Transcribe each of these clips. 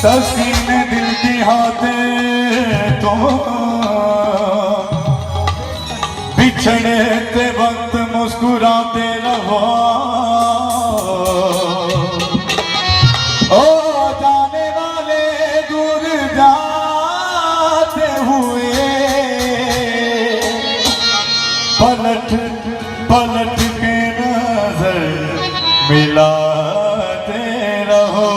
तस्कीन दिल की हाथे तो बिछड़े ते वक्त मुस्कुराते रहो। ओ जाने वाले दूर जाते हुए पलट पलट के नजर मिलाते रहो।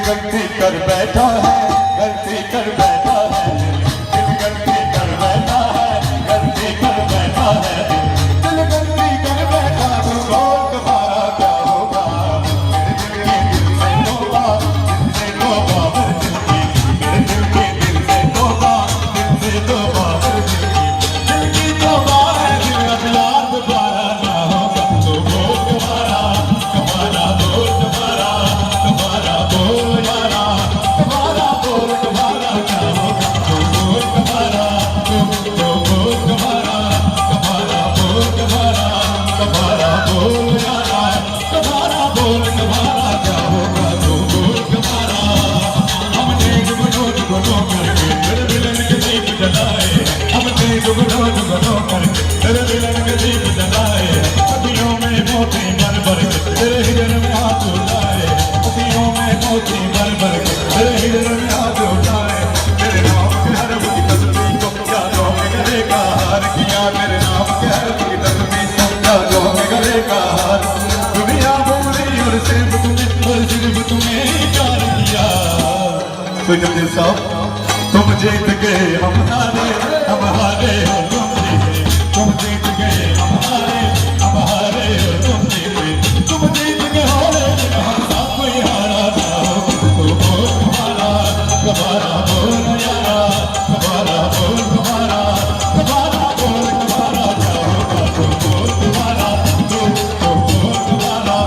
गलती कर बैठा है, गलती कर बैठा है, दिल गलती कर बैठा है, गलती कर बैठा है, दिल गलती कर बैठा। तो बोल तुम्हारा क्या होगा, मेरे दिल के दिल से तोबा, दिल से तोबा, मेरे दिल के दिल से तोबा, दिल से तोबा, दिल की तोबा है, दिल अब यार दोबारा ना होगा। तो बोल तुम्हारा, तुम्हारा बोल तुम्हारा, तुम्हारा बोल तुम जीत गए हम हारे, हम हारे हो तुम जीते। तुम जीत गए हम हारे, हम हारे हो तुम जीते। तुम जीत गए हो लेकिन हम सब कोई हारा ना हो। तो बोल तुम्हारा, तुम्हारा बोल यारा, तुम्हारा बोल तुम्हारा, तुम्हारा बोल तुम्हारा क्या होगा। तो बोल तुम्हारा, तो बोल तुम्हारा,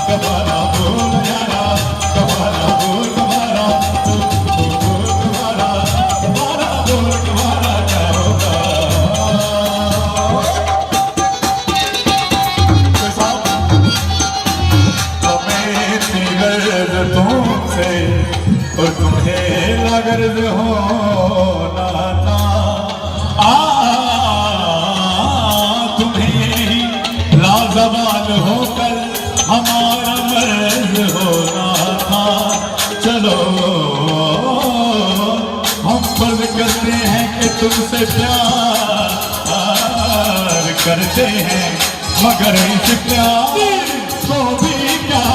तुम्हारा बोल यारा, तुम्हारा बोल तुम्हारा, और तुम्हें लगर्ज होना था। तुम्हें लाजवाल होकर हमारा मर्ज होना था। चलो हम फर्ज करते हैं कि तुमसे प्यार करते हैं, मगर इस प्यार को भी क्या